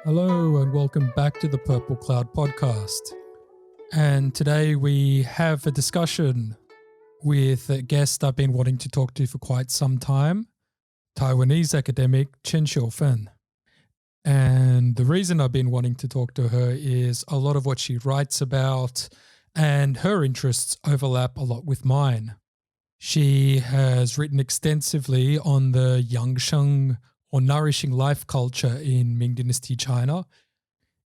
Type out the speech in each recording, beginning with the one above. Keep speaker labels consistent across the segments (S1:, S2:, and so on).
S1: Hello and welcome back to the Purple Cloud podcast. And today we have a discussion with a guest I've been wanting to talk to for quite some time, Taiwanese academic Chen Hsiu Fen. And the reason I've been wanting to talk to her is a lot of what she writes about and her interests overlap a lot with mine. She has written extensively on the Yangsheng or Nourishing life culture in Ming dynasty China,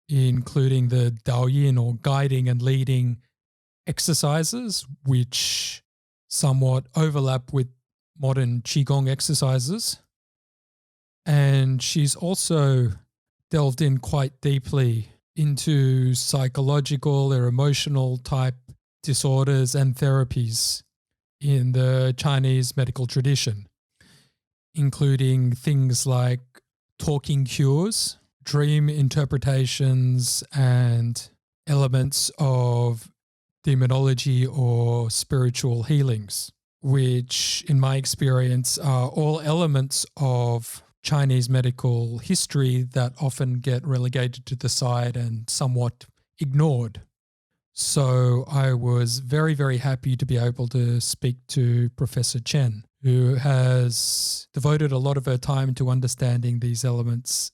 S1: including the Gao Lian or guiding and leading exercises, which somewhat overlap with modern Qigong exercises. And she's also delved in quite deeply into psychological or emotional type disorders and therapies in the Chinese medical tradition, including things like talking cures, dream interpretations, and elements of demonology or spiritual healings, which in my experience are all elements of Chinese medical history that often get relegated to the side and somewhat ignored. So I was very, very happy to be able to speak to Professor Chen, who has devoted a lot of her time to understanding these elements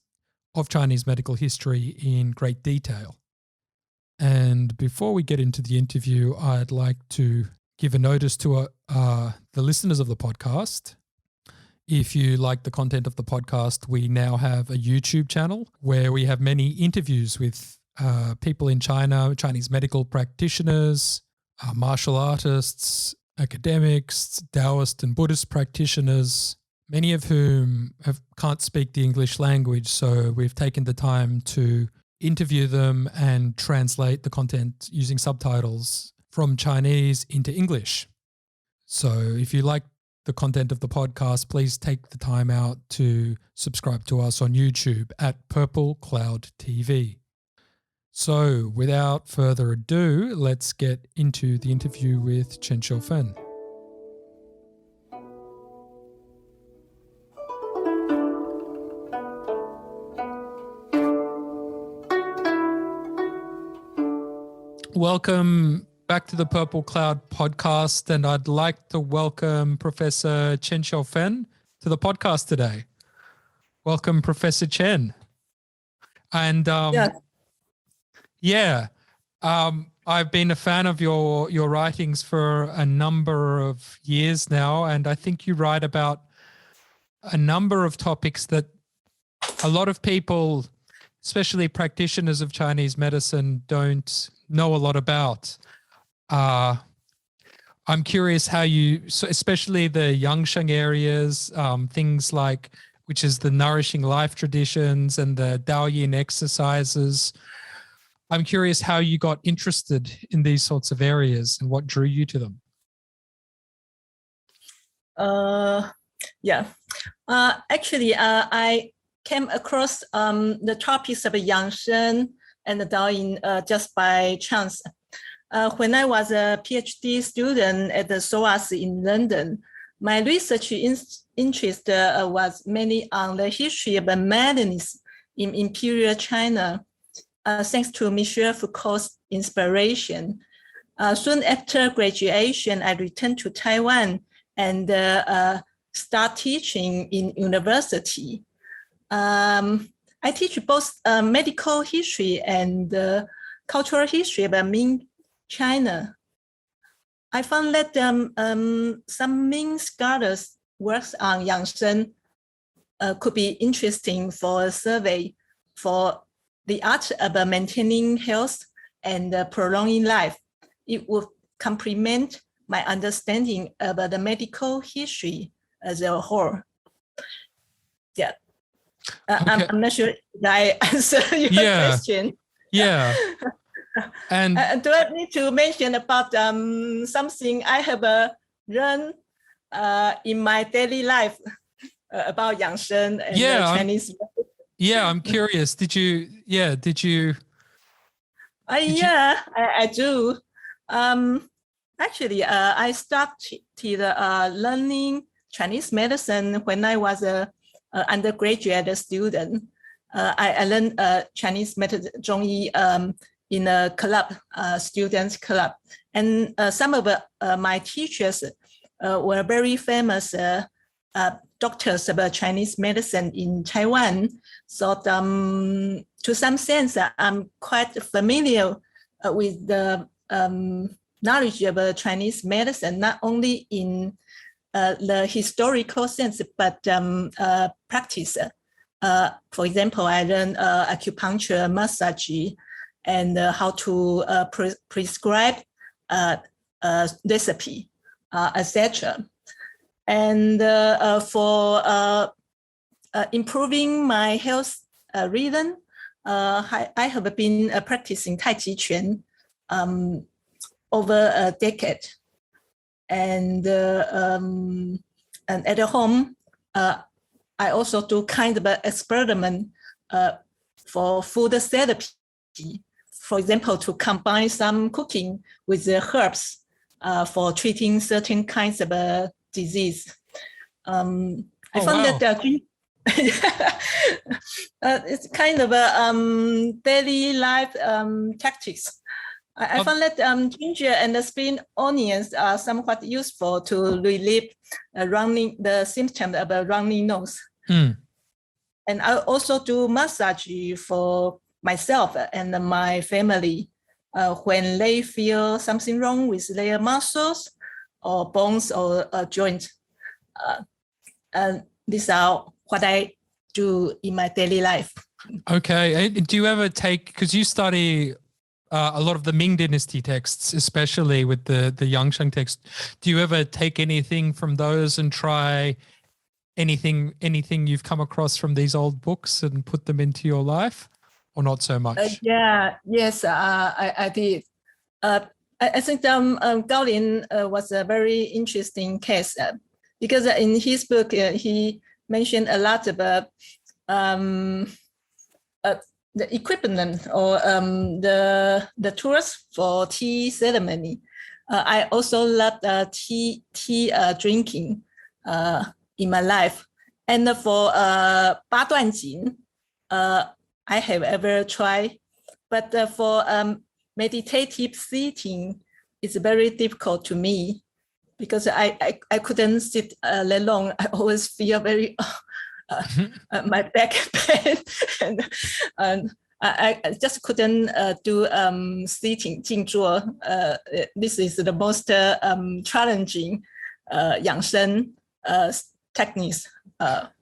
S1: of Chinese medical history in great detail. And before we get into the interview, I'd like to give a notice to the listeners of the podcast. If you like the content of the podcast, we now have a YouTube channel where we have many interviews with people in China, Chinese medical practitioners, martial artists, academics, Taoist and Buddhist practitioners, many of whom can't speak the English language. So we've taken the time to interview them and translate the content using subtitles from Chinese into English. So if you like the content of the podcast, please take the time out to subscribe to us on YouTube at Purple Cloud TV. So without further ado, let's get into the interview with Chen Hsiu Fen. Welcome back to the Purple Cloud podcast, and I'd like to welcome Professor Chen Hsiu Fen to the podcast today. Welcome, Professor Chen. And I've been a fan of your writings for a number of years now, and I think you write about a number of topics that a lot of people, especially practitioners of Chinese medicine, don't know a lot about. I'm curious how especially the Yangsheng areas, things like, which is the Nourishing life traditions and the Gao Lian exercises. I'm curious how you got interested in these sorts of areas and what drew you to them.
S2: Actually, I came across the topics of Yangshan and the Gao Lian just by chance. When I was a PhD student at the SOAS in London, my research interest was mainly on the history of madness in imperial China. Thanks to Michel Foucault's inspiration. Soon after graduation, I returned to Taiwan and start teaching in university. I teach both medical history and cultural history about Ming China. I found that some Ming scholars' works on Yangshan could be interesting for a survey for the art of maintaining health and prolonging life. It would complement my understanding of the medical history as a whole. Yeah. Okay. I'm not sure if I answer your question.
S1: Yeah. And
S2: do I need to mention about something I have learned in my daily life about Yangshan and Chinese?
S1: Yeah, I'm curious. Did you?
S2: I do. Actually, I started learning Chinese medicine when I was an undergraduate student. I learned Chinese method Zhongyi in a club, students club. And some of my teachers were very famous doctors of Chinese medicine in Taiwan. So to some sense, I'm quite familiar with the knowledge of Chinese medicine, not only in the historical sense, but practice. For example, I learned acupuncture, massage, and how to prescribe recipe, etc. And for improving my health rhythm, I have been practicing Tai Chi Chuan over a decade. And at home, I also do kind of an experiment for food therapy. For example, to combine some cooking with the herbs for treating certain kinds of disease. I found that it's kind of a daily life tactics. I found that ginger and the spring onions are somewhat useful to relieve the symptom of a runny nose. And I also do massage for myself and my family when they feel something wrong with their muscles or bones or joints. And these are what I do in my daily life.
S1: Okay. Do you ever take, because you study a lot of the Ming dynasty texts, especially with the Yangsheng text, do you ever take anything from those and try anything you've come across from these old books and put them into your life, or not so much?
S2: Yes, I did. I think Gao Lian was a very interesting case because in his book he mentioned a lot about the equipment or the tools for tea ceremony. I also love tea drinking in my life. And for Ba Duan Jin, I have ever tried, but for meditative sitting, it's very difficult to me because I couldn't sit that long. I always feel very my back pain, and I just couldn't do sitting 静坐. This is the most challenging Yangshan techniques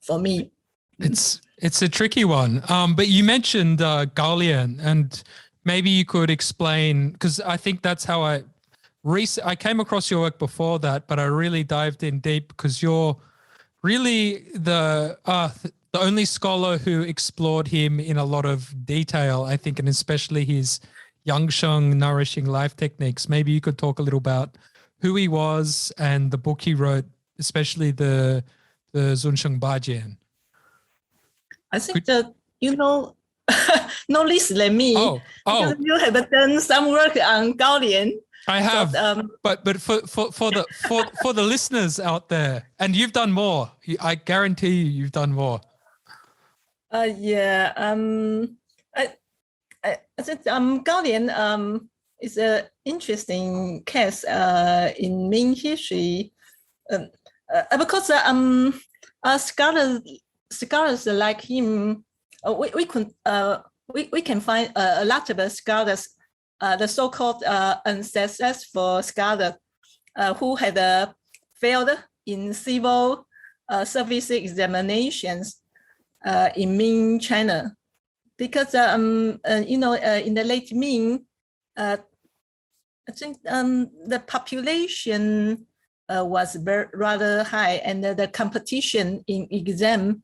S2: for me.
S1: It's a tricky one. But you mentioned Gao Lian, and maybe you could explain, because I think that's how I came across your work before that, but I really dived in deep because you're really the only scholar who explored him in a lot of detail, I think, and especially his Yangsheng Nourishing Life techniques. Maybe you could talk a little about who he was and the book he wrote, especially the Zunsheng Bajian.
S2: I think that no least than me. Because you have done some work on Gao Lian.
S1: I have, but for the listeners out there, and you've done more. I guarantee you've done more.
S2: I think Gao Lian is an interesting case in Ming history because scholars like him, we can find a lot of scholars. The so-called unsuccessful scholar who had failed in civil service examinations in Ming China, because in the late Ming, I think the population was rather high, and the competition in exam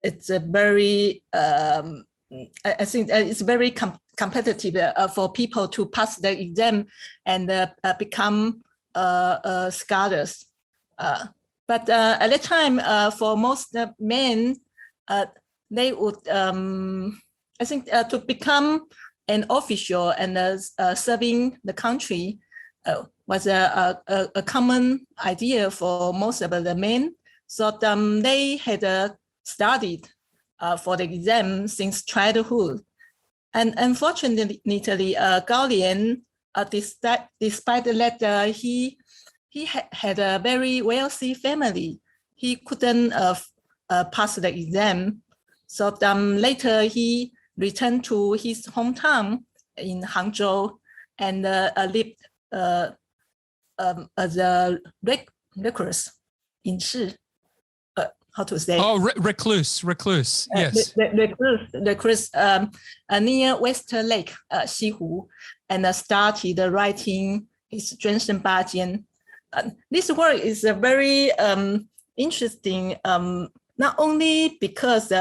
S2: it's a very I think it's very competitive for people to pass the exam and become scholars. But at the time, for most men, they would, I think, to become an official and serving the country was a common idea for most of the men. So they had studied for the exam since childhood. And unfortunately, Gao Lian, despite that he had a very wealthy family, he couldn't pass the exam. So later he returned to his hometown in Hangzhou and lived as a recluse in Shi. How to say?
S1: Oh, recluse. Yes.
S2: Recluse near Western Lake, Xihu, and started writing his Zunsheng Bajian. This work is very interesting, not only because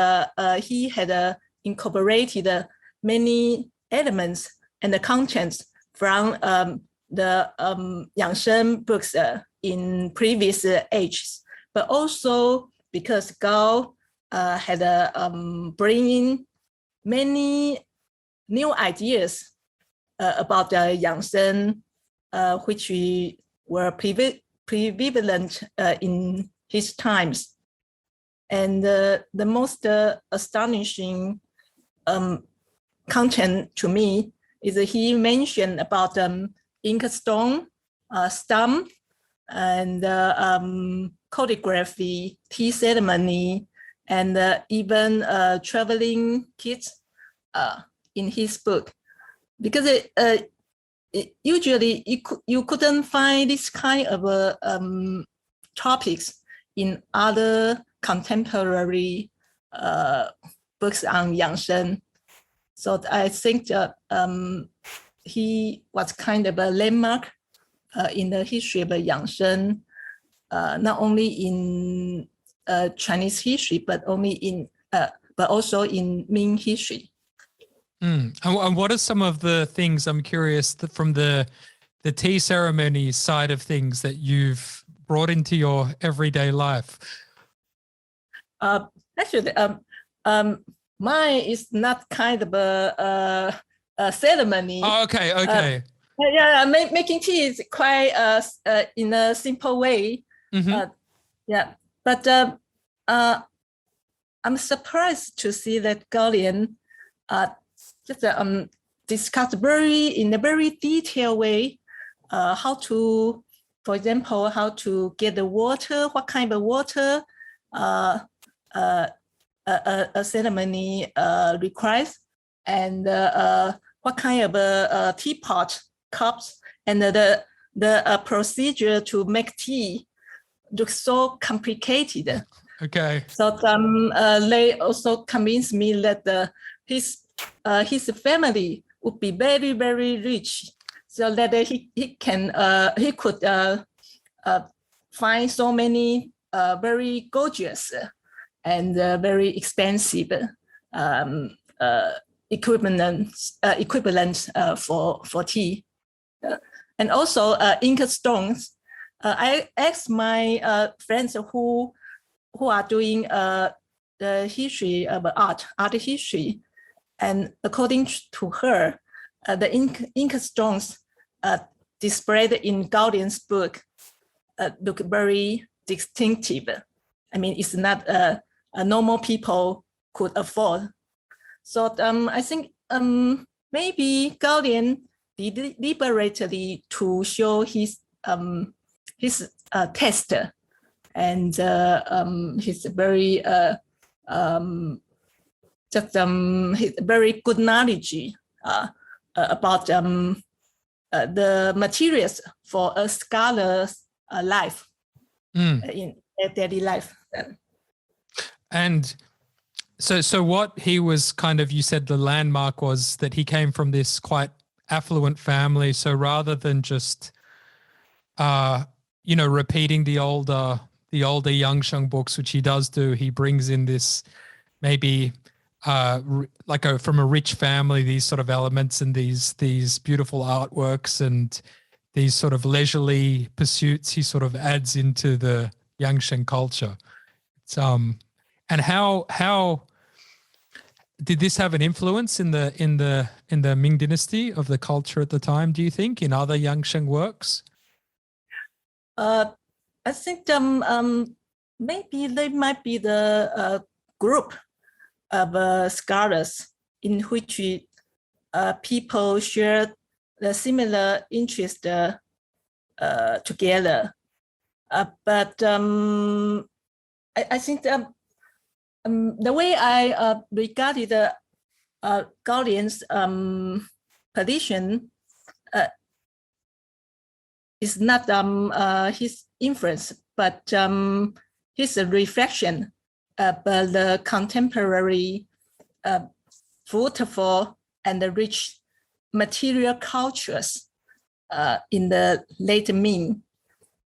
S2: he had incorporated many elements and the contents from the Yangshan books in previous ages, but also because Gao had bringing many new ideas about the Yangshan, which were prevalent in his times. And the most astonishing content to me is he mentioned about inkstone, stamp, and calligraphy, tea ceremony, and even traveling kits in his book. Because usually you couldn't find this kind of topics in other contemporary books on Yangshan. So I think that he was kind of a landmark in the history of Yangshan, not only in Chinese history, but also in Ming history.
S1: And what are some of the things, I'm curious, from the tea ceremony side of things that you've brought into your everyday life?
S2: Actually, mine is not kind of a ceremony.
S1: Oh, okay.
S2: Yeah, making tea is quite in a simple way.
S1: Mm-hmm.
S2: But I'm surprised to see that Gao Lian just discussed in a very detailed way how to, for example, how to get the water, what kind of water a ceremony requires, and what kind of teapot, cups, and the procedure to make tea looks so complicated.
S1: Okay.
S2: So they also convinced me that his family would be very, very rich, so that he could find so many very gorgeous and very expensive equivalent for tea. And also ink stones. I asked my friends who are doing the history of art history, and according to her, the ink stones displayed in Gao Lian's book look very distinctive. I mean, it's not a normal people could afford. So I think maybe Gao Lian deliberately to show his taste and his very his very good knowledge about the materials for a scholar's life in their daily life.
S1: And so what he was kind of, you said the landmark was that he came from this quite affluent family. So rather than just, repeating the older Yangsheng books, which he does do, he brings in this maybe from a rich family, these sort of elements and these beautiful artworks and these sort of leisurely pursuits he sort of adds into the Yangsheng culture. It's, and how did this have an influence in the Ming dynasty of the culture at the time, do you think, in other Yangsheng works?
S2: I think maybe they might be the group of scholars in which people share the similar interest together. But I think the way I regarded Gao Lian's position is not his influence, but his reflection of the contemporary fruitful and rich material cultures in the late Ming.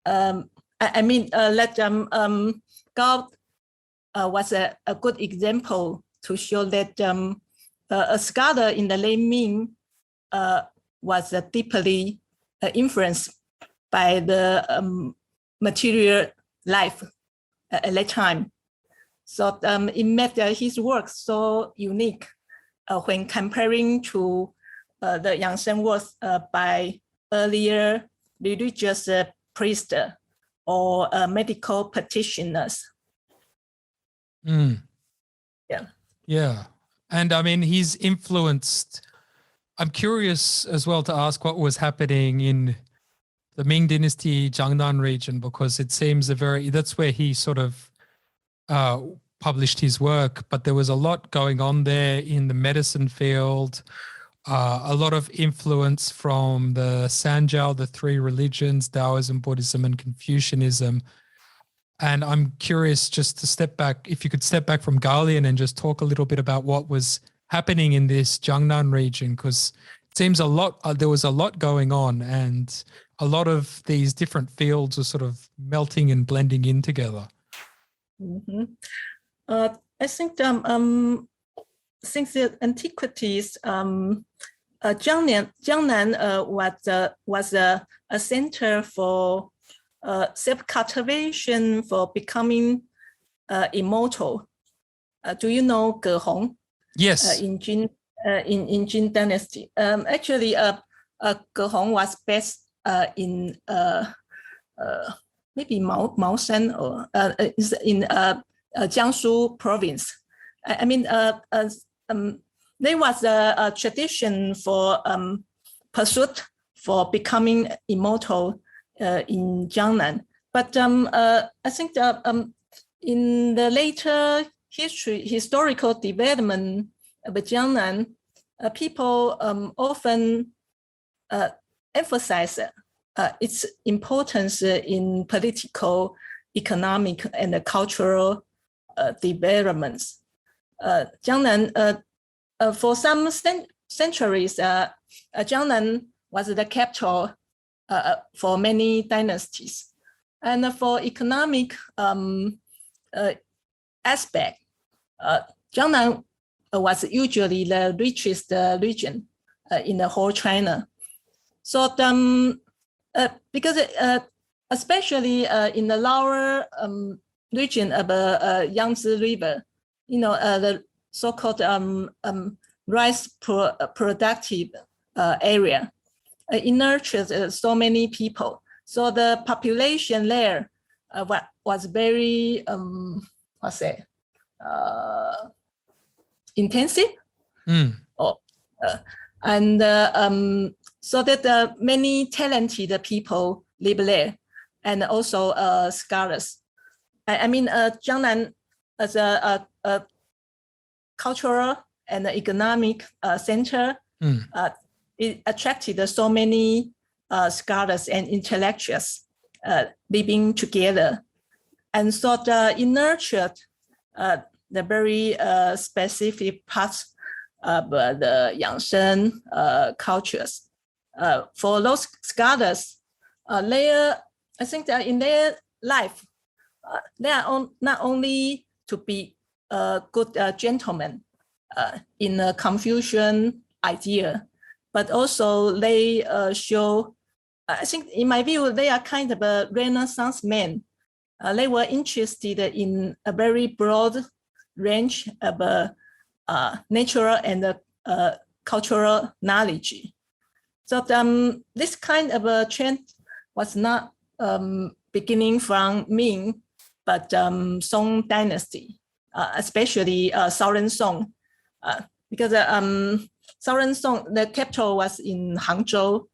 S2: Gao was a good example to show that a scholar in the late Ming was deeply influenced by the material life at that time. So it made his work so unique when comparing to the Yangshan works by earlier religious priests or medical practitioners.
S1: Yeah. And I mean, he's influenced. I'm curious as well to ask what was happening in the Ming Dynasty, Jiangnan region, because it seems that's where he sort of published his work, but there was a lot going on there in the medicine field, a lot of influence from the Sanjiao, the three religions, Taoism, Buddhism, and Confucianism. And I'm curious just to step back, if you could step back from Gao Lian and just talk a little bit about what was happening in this Jiangnan region, because it seems there was a lot going on and a lot of these different fields were sort of melting and blending in together.
S2: Mm-hmm. I think since the antiquities, Jiangnan was a center for self-cultivation for becoming immortal. Do you know Ge Hong?
S1: Yes.
S2: In Jin dynasty. Actually, Ge Hong was based in maybe Maoshan or in Jiangsu province. There was a tradition for pursuit for becoming immortal in Jiangnan. But I think in the later historical development of Jiangnan, people often emphasize its importance in political, economic, and cultural developments. Jiangnan, for some centuries, Jiangnan was the capital for many dynasties. And for economic aspect, Jiangnan was usually the richest region in the whole China. So because especially in the lower region of Yangtze River, the so-called rice productive area, it nurtures so many people. So the population there was very, intensive. So that many talented people live there, and also scholars. Jiangnan as a cultural and economic center, it attracted so many scholars and intellectuals living together. And so it nurtured the very specific parts of the Yangshan cultures. For those scholars, I think that in their life, they are not only to be a good gentleman in a Confucian idea, but also they show, I think in my view, they are kind of a Renaissance men. They were interested in a very broad range of natural and cultural knowledge. So this kind of a trend was not beginning from Ming, but Song dynasty. especially Southern Song, because Southern Song, the capital was in Hangzhou,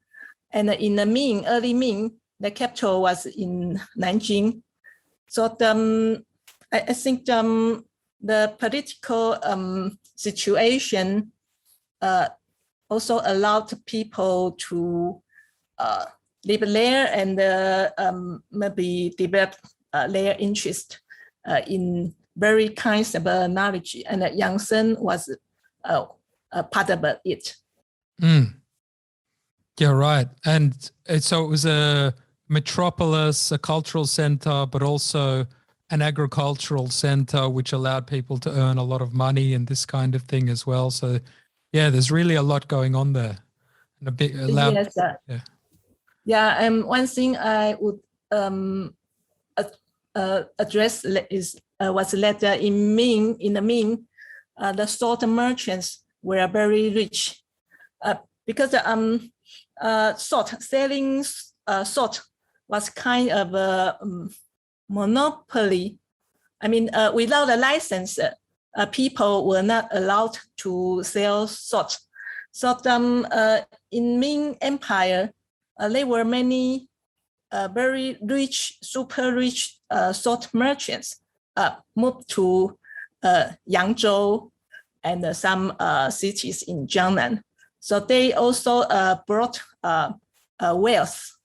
S2: and in the Ming, early Ming, the capital was in Nanjing. So I think the political situation also allowed people to live there and maybe develop their interest in very kinds of knowledge, and Yangshan was a part of it.
S1: Yeah, right. And so it was a metropolis, a cultural center, but also an agricultural center, which allowed people to earn a lot of money and this kind of thing as well. So, yeah, there's really a lot going on there. And a bit allowed.
S2: Yes.
S1: Yeah.
S2: Yeah. One thing I would address was that in the Ming, the salt merchants were very rich because selling salt was kind of a monopoly. I mean, without a license, people were not allowed to sell salt. So in Ming Empire, there were many very rich, super rich salt merchants moved to Yangzhou and some cities in Jiangnan. So they also brought wealth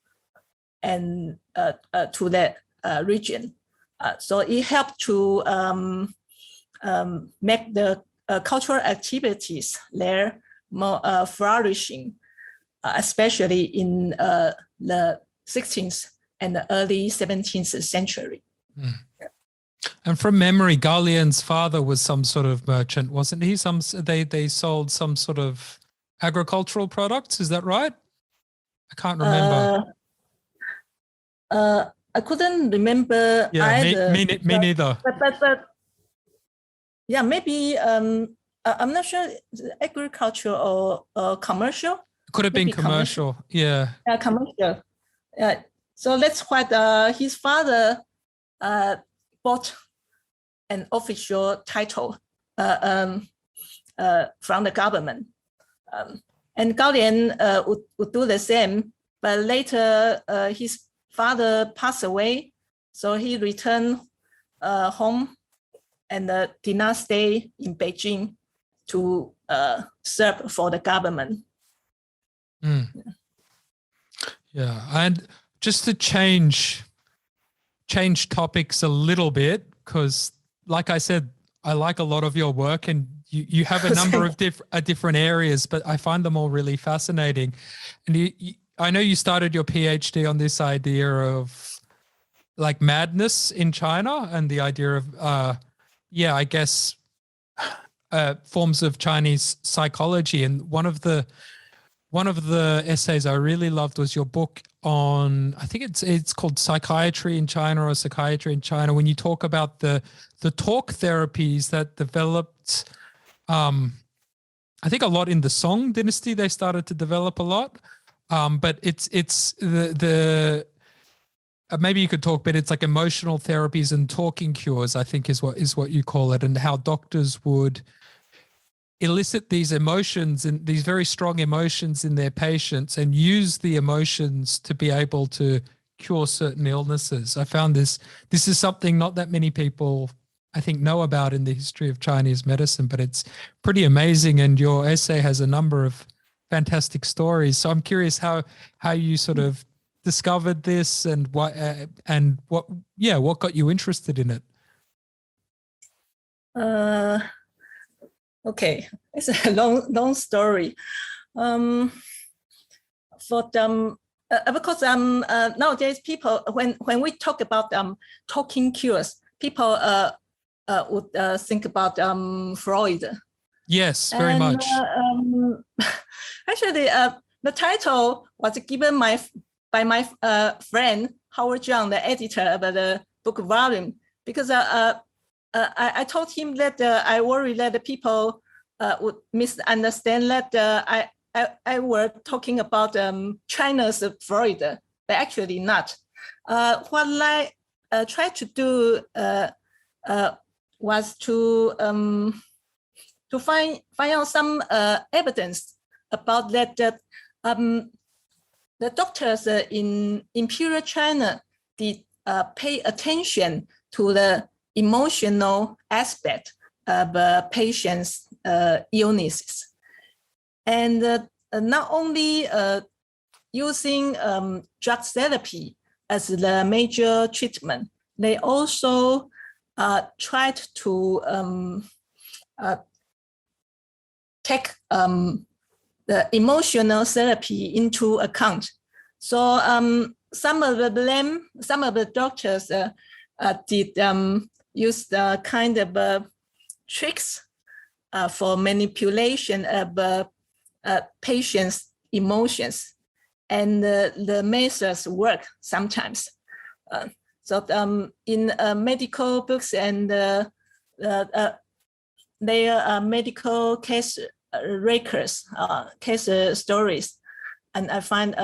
S2: and to that region. So it helped to make the cultural activities there more flourishing, especially in the 16th and the early 17th century.
S1: And from memory, Gao Lian's father was some sort of merchant, wasn't he? They sold some sort of agricultural products. Is that right? I can't remember.
S2: I couldn't remember either.
S1: Me neither.
S2: But yeah, maybe I'm not sure agriculture or commercial.
S1: Could have been commercial. Yeah.
S2: Commercial. So that's what his father bought an official title from the government. And Gao Lian would do the same, but later his father passed away, so he returned home and the dynasty in Beijing to serve for the government.
S1: Yeah, and just to change topics a little bit, because like I said, I like a lot of your work, and you have a number of different areas, but I find them all really fascinating. And I know you started your PhD on this idea of like madness in China and the idea of, I guess, forms of Chinese psychology. And one of the essays I really loved was your book on, I think it's called Psychiatry in China or Psychiatry in China, when you talk about the talk therapies that developed, I think a lot in the Song dynasty, they started to develop a lot. But it's the maybe you could talk, but it's like emotional therapies and talking cures, I think is what you call it, and how doctors would elicit these emotions and these very strong emotions in their patients and use the emotions to be able to cure certain illnesses. I found this is something not that many people, I think, know about in the history of Chinese medicine, but it's pretty amazing. And your essay has a number of fantastic stories. So I'm curious how you sort of discovered this and what got you interested in it.
S2: Okay, it's a long story. Because nowadays people, when we talk about talking cures, people would think about Freud.
S1: Yes, very much.
S2: Actually, the title was given by my friend Howard Zhang, the editor of the book volume, because I told him that I worry that the people would misunderstand that I were talking about China's Freud, but actually not. What I tried to do was to find out some evidence about that the doctors in Imperial China did pay attention to the emotional aspect of patients' illnesses. And not only using drug therapy as the major treatment, they also tried to take the emotional therapy into account. So some of the doctors did use the kind of tricks for manipulation of patients' emotions, and the methods work sometimes. So in medical books and their medical case records, case stories, and I find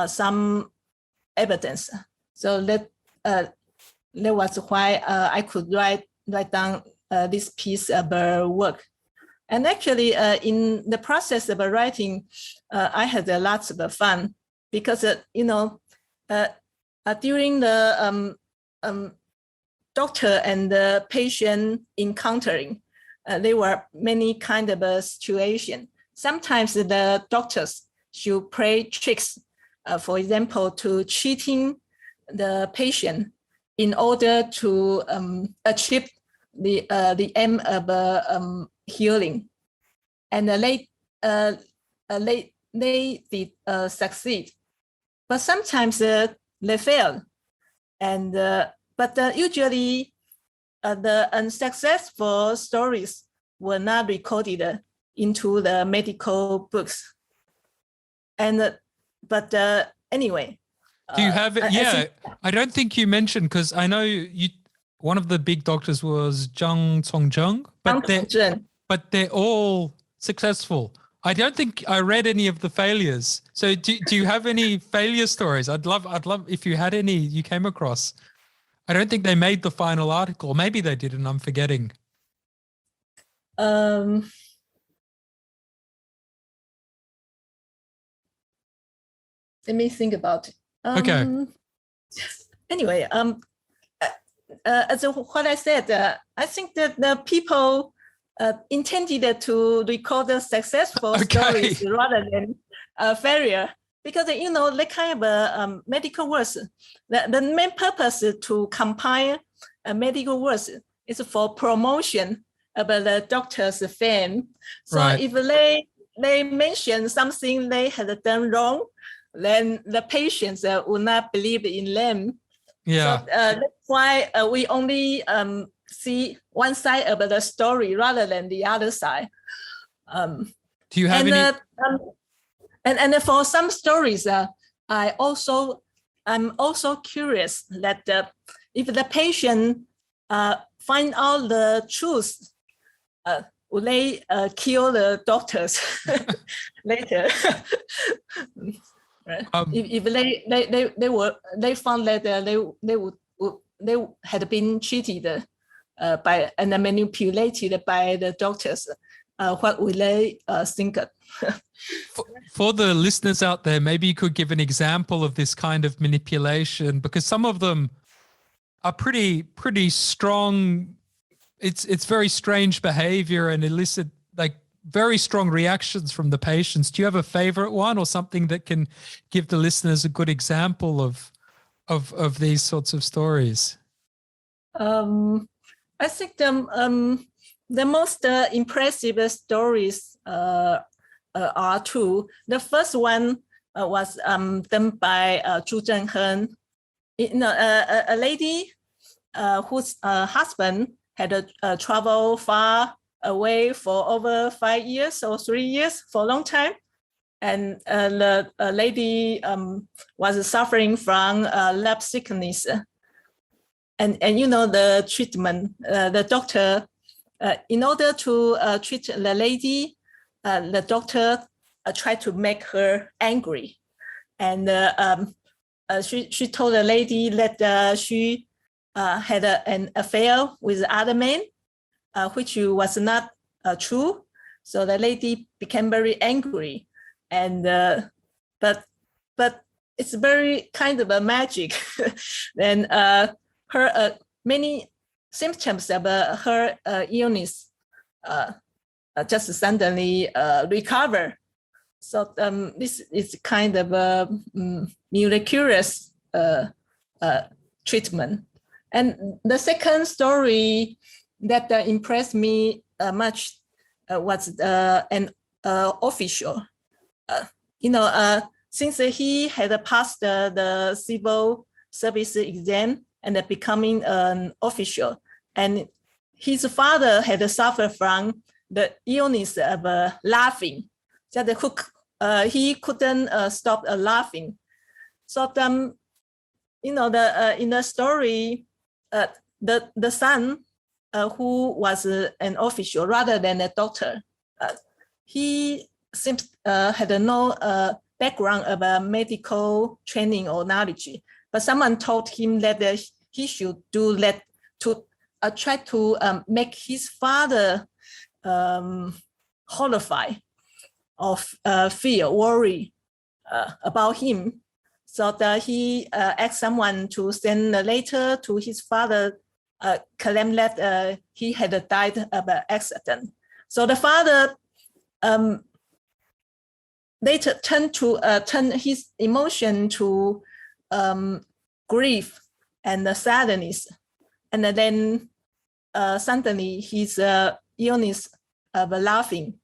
S2: some evidence. So that was why I could write down this piece of work. And actually, in the process of writing, I had lots of fun because during the doctor and the patient encountering, there were many kind of situations. Sometimes the doctors should play tricks, for example, to cheating the patient in order to achieve the aim of healing, and they did succeed, but sometimes they fail, and but usually the unsuccessful stories were not recorded into the medical books. And but anyway,
S1: do you have it? I don't think you mentioned, because I know you. One of the big doctors was Zhang Congzheng, but they're all successful. I don't think I read any of the failures. So do you have any failure stories? I'd love if you had any you came across. I don't think they made the final article. Maybe they did, and I'm forgetting.
S2: Let me think about it.
S1: Okay.
S2: Anyway, as what I said, I think that the people intended to record the successful stories rather than failure, because the kind of medical words, the main purpose to compile medical words is for promotion of the doctor's fame. So if they mention something they had done wrong, then the patients would not believe in them.
S1: Yeah.
S2: So that's why we only see one side of the story rather than the other side.
S1: Do you have any?
S2: And for some stories, I'm also curious that if the patient find out the truth, will they kill the doctors later? If they found that they had been cheated by and manipulated by the doctors, what will they think of?
S1: For the listeners out there, maybe you could give an example of this kind of manipulation, because some of them are pretty strong. It's very strange behavior and elicit like very strong reactions from the patients. Do you have a favorite one, or something that can give the listeners a good example of these sorts of stories?
S2: I think the most impressive stories are two. The first one was done by Zhu Zhenhen. A lady whose husband had traveled far away for over 5 years or 3 years, for a long time. And the lady was suffering from lap sickness. And the treatment, the doctor, in order to treat the lady, the doctor tried to make her angry. And she told the lady that she had an affair with other men, which was not true. So the lady became very angry, and but it's very kind of a magic. Then her many symptoms of her illness just suddenly recover. So this is kind of a miraculous treatment. And the second story that impressed me much was an official. Since he had passed the civil service exam and becoming an official, and his father had suffered from the illness of laughing. That he couldn't stop laughing. So in the story, the son who was an official rather than a doctor, he seems had no background of medical training or knowledge, but someone told him that he should do that to try to make his father horrified of fear, worry about him. So that he asked someone to send a letter to his father, claim that he had died of an accident. So the father later turned his emotion to grief and sadness, and then suddenly his illness of laughing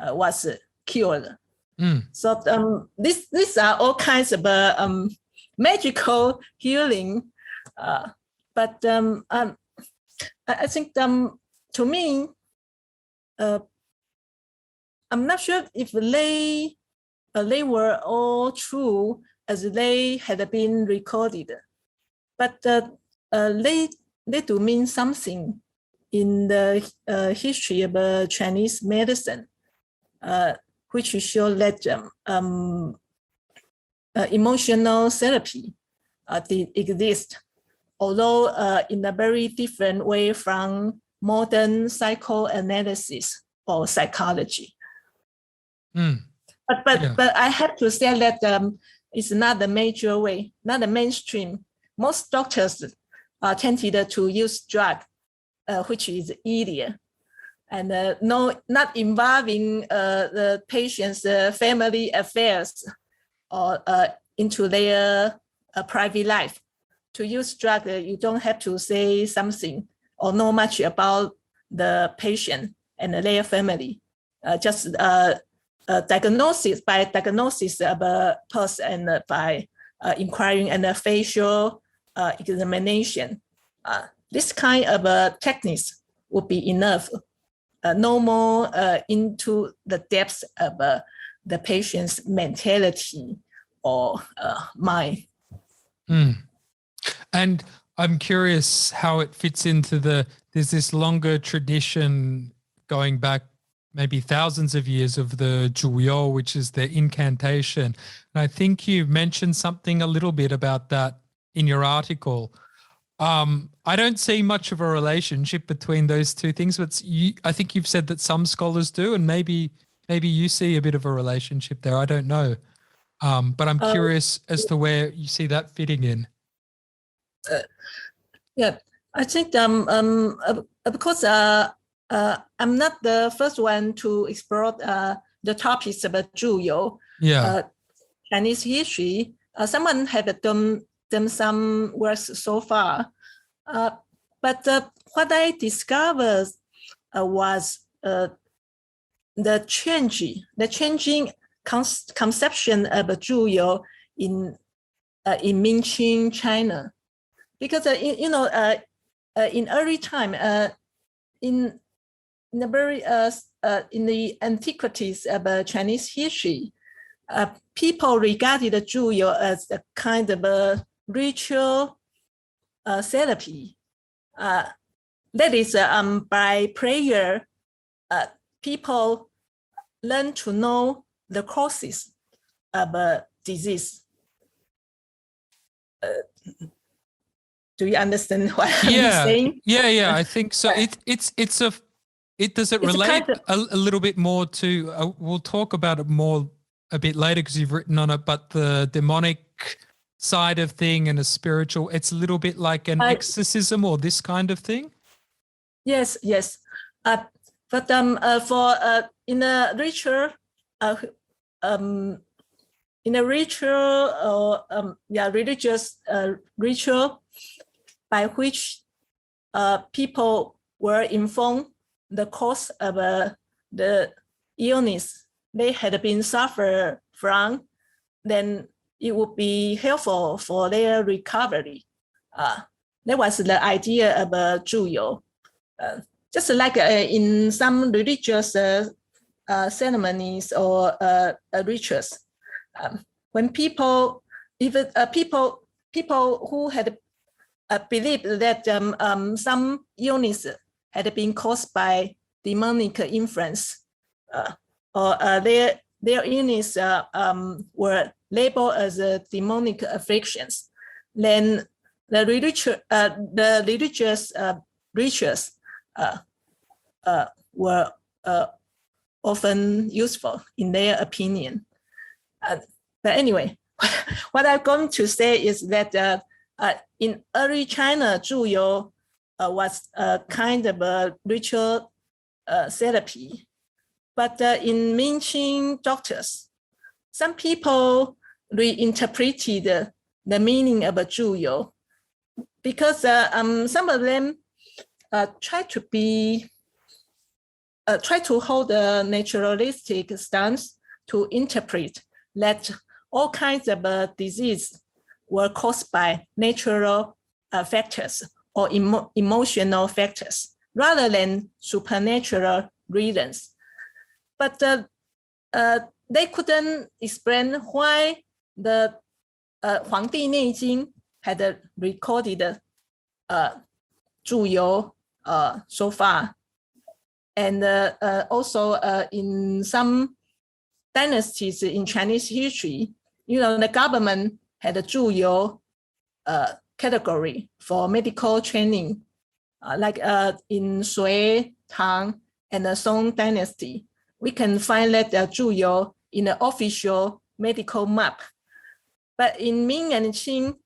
S2: was cured. So these are all kinds of magical healing, but I think to me, I'm not sure if they were all true as they had been recorded, but they do mean something in the history of Chinese medicine, which show that emotional therapy did exist, although in a very different way from modern psychoanalysis or psychology. But I have to say that it's not the major way, not the mainstream. Most doctors tended to use drug, which is easier, and not involving the patient's family affairs or into their private life. To use drug, you don't have to say something or know much about the patient and their family. Just diagnosis of a person and by inquiring and a facial examination. This kind of techniques would be enough. No more into the depths of the patient's mentality or mind.
S1: And I'm curious how it fits into there's this longer tradition going back maybe thousands of years of the Zhuyo, which is the incantation. And I think you mentioned something a little bit about that in your article. I don't see much of a relationship between those two things, but I think you've said that some scholars do, and maybe you see a bit of a relationship there. I don't know. But I'm curious as to where you see that fitting in.
S2: Yeah, I think because I'm not the first one to explore the topics about Zhuyo, Chinese history. Someone had done some works so far, but what I discovered was the changing conception of Zhuyo in Ming China, because in early time in the antiquities of Chinese history, people regarded Zhuyo as a kind of a ritual therapy. That is, by prayer, people learn to know the causes of a disease. Do you understand what I'm saying?
S1: Yeah. I think so. Does it
S2: It's
S1: relate
S2: kind of,
S1: a little bit more to, we'll talk about it more a bit later because you've written on it, but the demonic side of thing and a spiritual, it's a little bit like an exorcism or this kind of thing?
S2: yes. But for in a ritual, in a ritual or religious ritual by which people were informed the cause of the illness they had been suffer from, then it would be helpful for their recovery. That was the idea of 祝由. Just like in some religious ceremonies or rituals, when people who had believed that some illness had been caused by demonic influence, or their illness were labeled as demonic afflictions, then the religious rituals were often useful in their opinion. But anyway, what I'm going to say is that in early China, 祝由 was a kind of a ritual therapy. But in Ming doctors, some people reinterpreted the meaning of 祝由 because some of them try to hold a naturalistic stance to interpret that all kinds of disease were caused by natural factors or emotional factors rather than supernatural reasons. But they couldn't explain why the 黄帝内经 had recorded 祝由 so far. And also in some dynasties in Chinese history, the government had a 祝由 category for medical training, like in Sui, Tang, and the Song dynasty. We can find that 祝由 in the official medical map. But in Ming and Qing,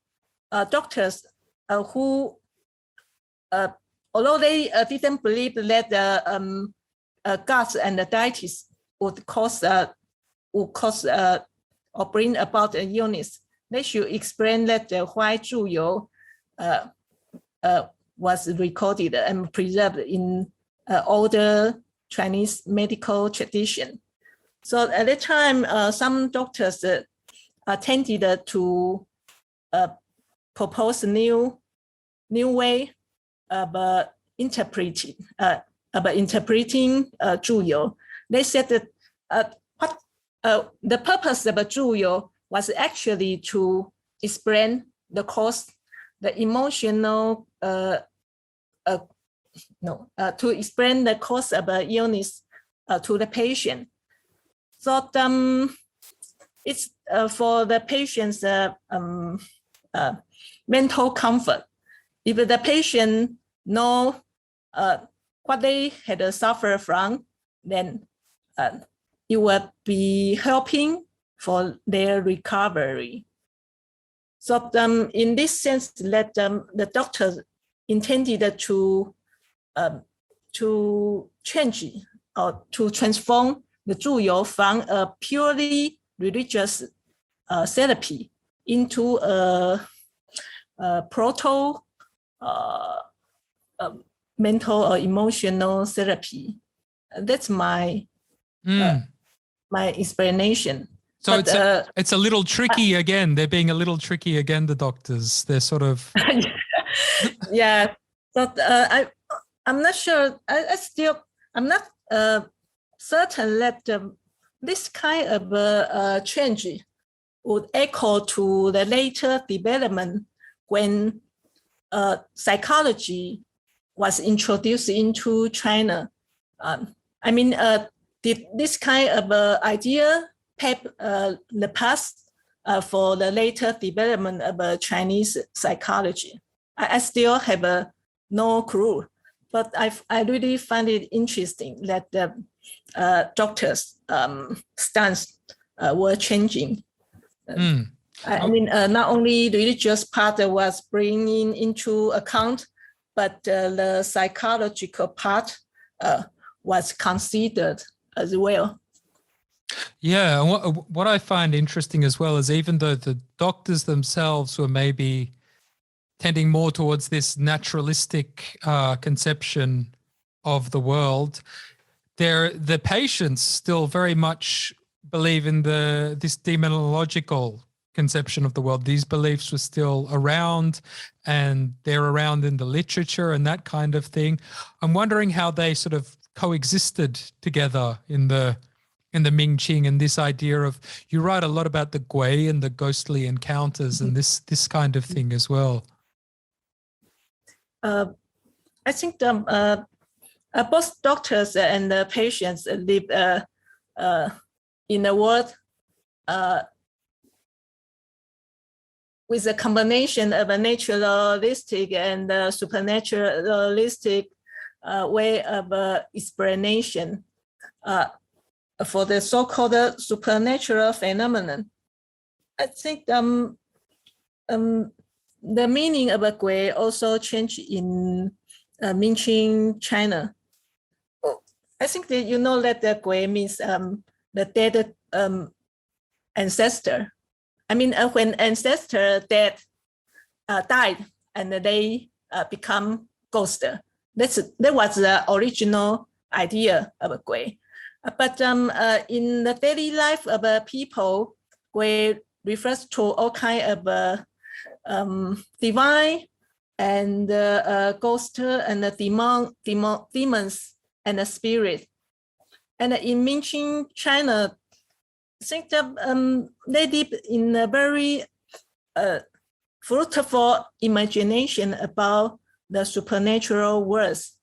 S2: doctors who, although they didn't believe that the gods and the deities would cause or bring about an illness, they should explain that why 祝由 was recorded and preserved in older Chinese medical tradition. So at that time, some doctors tended to propose a new way of interpreting 祝由. They said that the purpose of 祝由 was actually to explain the cause, the emotional, to explain the cause of illness to the patient. So it's for the patient's mental comfort. If the patient know what they had suffered from, then it would be helping for their recovery. So in this sense, that the doctor intended to change or to transform the 祝由 from a purely religious therapy into a proto mental or emotional therapy. That's my my explanation.
S1: So
S2: but,
S1: it's a little tricky again. They're being a little tricky again, the doctors. They're sort of...
S2: Yeah, but I'm not sure. I'm not certain that this kind of change would echo to the later development when psychology was introduced into China. I mean, did this kind of idea pave the path for the later development of Chinese psychology? I still have no clue. but I really find it interesting that the doctors' stance were changing. I mean, not only the religious part was bringing into account, but the psychological part was considered as well.
S1: Yeah, and what I find interesting as well is even though the doctors themselves were maybe tending more towards this naturalistic conception of the world, the patients still very much believe in this demonological conception of the world. These beliefs were still around, and they're around in the literature and that kind of thing. I'm wondering how they sort of coexisted together in the Ming Qing, and this idea of, you write a lot about the gui and the ghostly encounters and this kind of thing as well.
S2: I think both doctors and the patients live in a world with a combination of a naturalistic and supernaturalistic way of explanation for the so-called supernatural phenomenon. I think the meaning of a gui also changed in Ming Qing China. I think that you know that the gui means the dead ancestor. I mean, when ancestor dead died and they become ghosts. That was the original idea of a gui. But in the daily life of people, gui refers to all kinds of divine and ghosts and the demons and the spirit. And in Ming Qing China, I think that they live in a very fruitful imagination about the supernatural worlds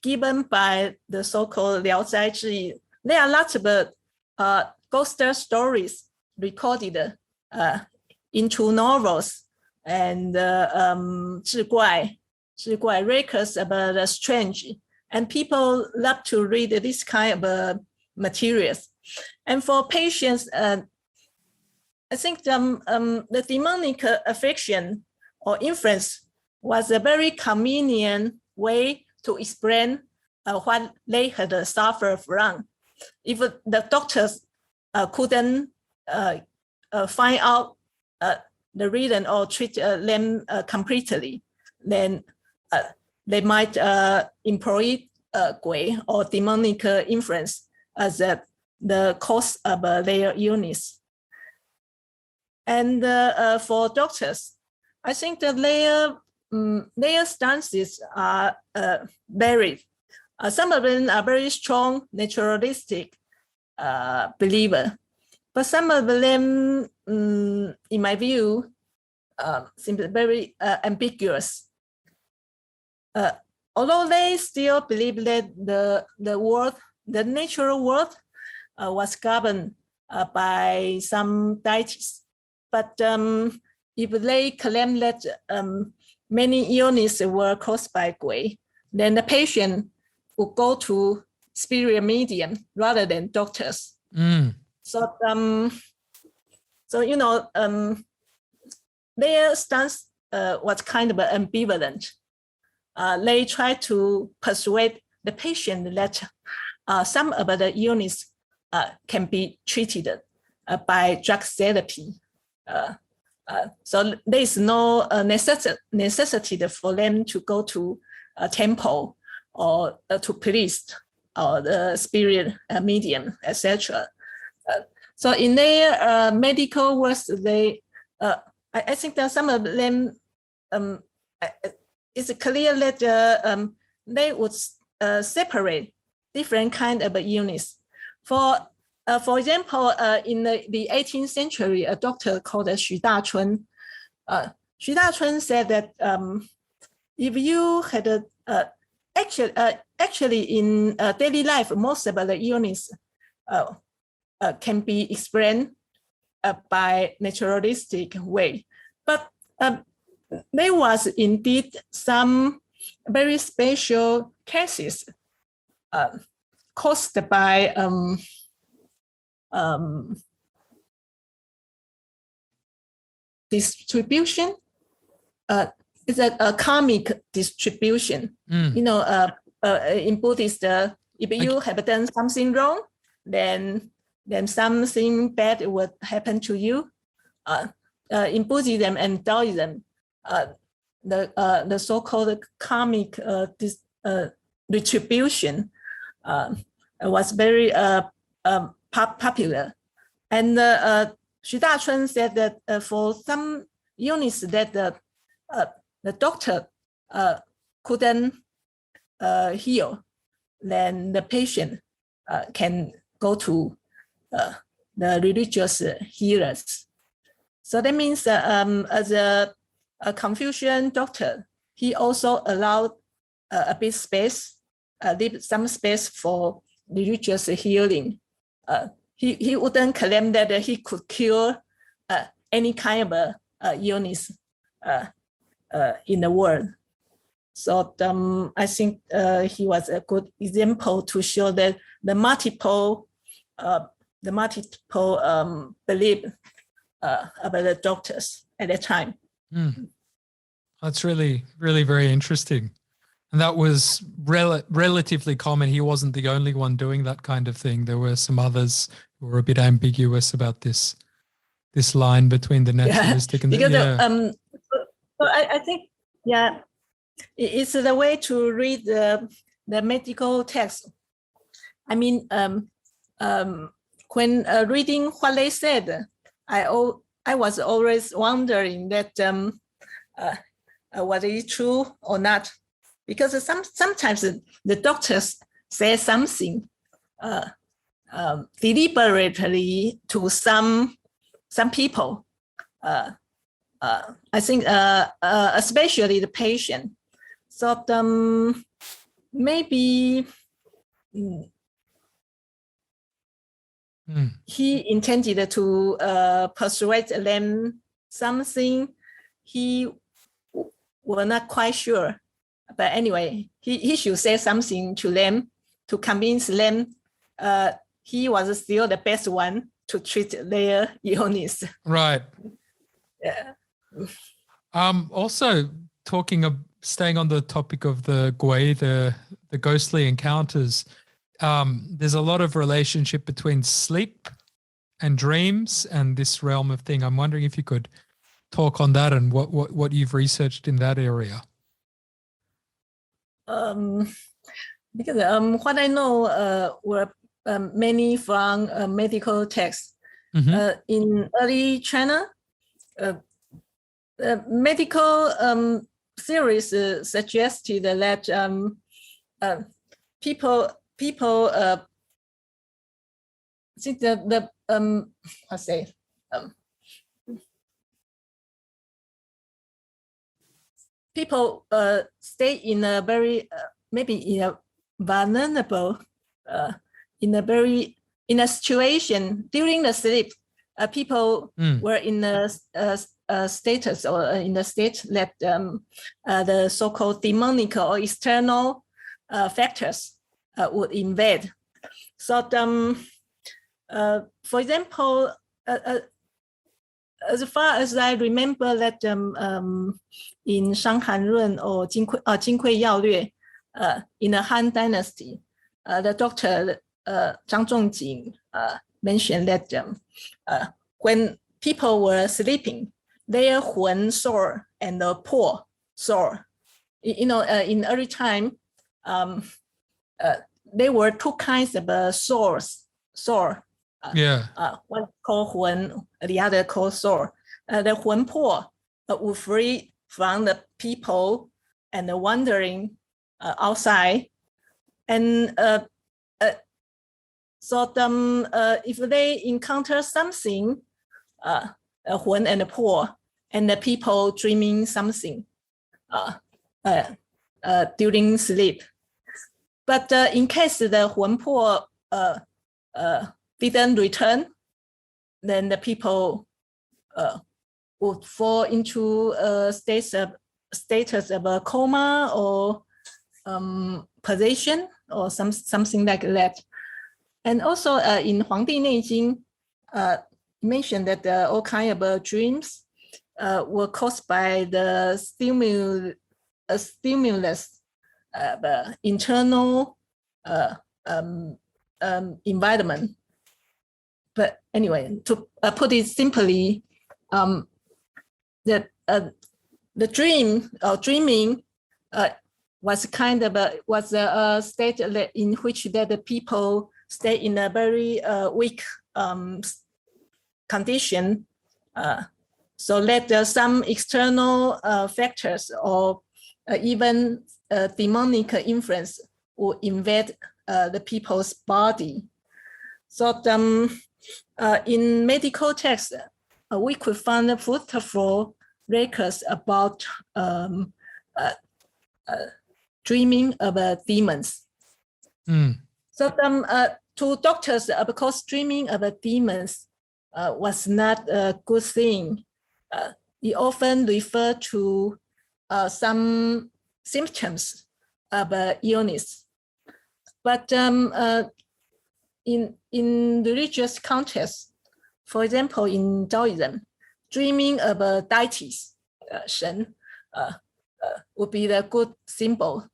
S2: given by the so-called Liao Zai Zhi. There are lots of ghost stories recorded into novels and Zhi Guai records about the strange, and people love to read this kind of materials. And for patients, I think the demonic affection or influence was a very convenient way to explain what they had suffered from. If the doctors couldn't find out the reason or treat them completely, then they might employ gui or demonic influence as the cause of their illness. And for doctors, I think that their stances are varied. Some of them are very strong naturalistic believer, but some of them, in my view, seem very ambiguous. Although they still believe that the natural world was governed by some deities, but if they claim that many illnesses were caused by gui, then the patient would go to spirit medium rather than doctors. So you know, their stance was kind of ambivalent. They try to persuade the patient that some of the illness can be treated by drug therapy. So there is no necessity for them to go to a temple or to priest or the spirit medium, etc. So in their medical works, I think that some of them, it's clear that they would separate different kind of illness. For example, in the 18th century, a doctor called Xu Dachun. Xu Dachun said that if you had actually in daily life, most of the illness can be explained by naturalistic way, but there was indeed some very special cases caused by distribution. It's a karmic distribution. In Buddhist, if you have done something wrong, then something bad would happen to you. In Buddhism and Taoism, the so-called karmic retribution was very popular. And Xu Dachun said that for some illness that the doctor couldn't heal, then the patient can go to the religious healers. So that means as a Confucian doctor, he also allowed a bit space, leave some space for religious healing. He wouldn't claim that he could cure any kind of illness in the world. So I think he was a good example to show that the multiple belief about the doctors at that time.
S1: That's really, really very interesting. And that was relatively common. He wasn't the only one doing that kind of thing. There were some others who were a bit ambiguous about this line between the naturalistic and
S2: the I think it's the way to read the medical text. I mean, when reading what they said, I was always wondering that was it true or not, because sometimes the doctors say something deliberately to some people. I think especially the patient. So maybe he intended to persuade them something. He was not quite sure. But anyway, he should say something to them to convince them he was still the best one to treat their illness.
S1: Right.
S2: Yeah.
S1: Also, staying on the topic of the gui, the ghostly encounters, there's a lot of relationship between sleep and dreams and this realm of thing. I'm wondering if you could talk on that and what you've researched in that area.
S2: Because what I know were many from medical texts. In early China, medical theories suggested that people think that people stay in a very maybe in a vulnerable in a situation during the sleep. People were in a status or in the state that the so-called demonical or external factors would invade. So, for example, as far as I remember that in Shanghan Run or Jinhui Yao Lue, in the Han Dynasty, the doctor Zhang Zhongjing mentioned that when people were sleeping, their Hun sore and the Po sore. In early time, there were two kinds of sore. One called Hun, the other called sore. The Hun Po would free from the people and wandering outside. And so if they encounter something, Hun and Po, and the people dreaming something during sleep. But in case the Hun Po didn't return, then the people would fall into a state of status of a coma or possession or something like that. And also in Huangdi Neijing, mentioned that all kinds of dreams were caused by the stimulus, the internal environment. But anyway, to put it simply, the dream or dreaming was kind of a state in which that the people stay in a very weak condition. So that some external factors or even demonic influence will invade the people's body. So in medical texts, we could find fruitful records about dreaming of demons. So to doctors, because dreaming of demons was not a good thing, he often referred to some symptoms of illness. But in religious context, for example, in Taoism, dreaming of a deity, Shen, would be the good symbol,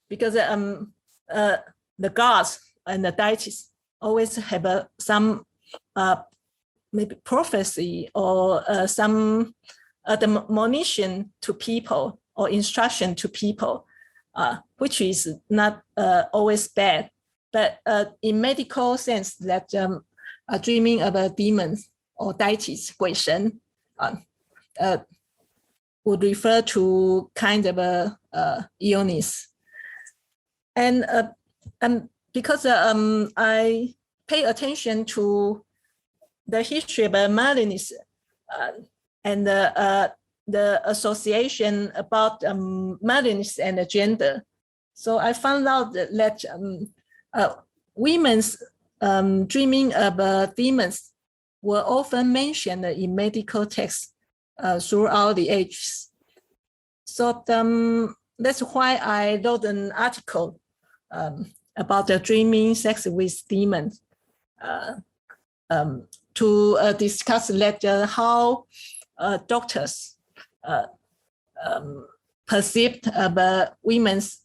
S2: because the gods and the deities always have some maybe prophecy or some admonition to people or instruction to people, which is not always bad. But in medical sense, that dreaming of a demon or deities, 鬼神, would refer to kind of a illness. And because I pay attention to the history of madness and the association about madness and gender, so I found out that women's dreaming of demons were often mentioned in medical texts throughout the ages. So that's why I wrote an article about the dreaming sex with demons to discuss that how doctors perceived women's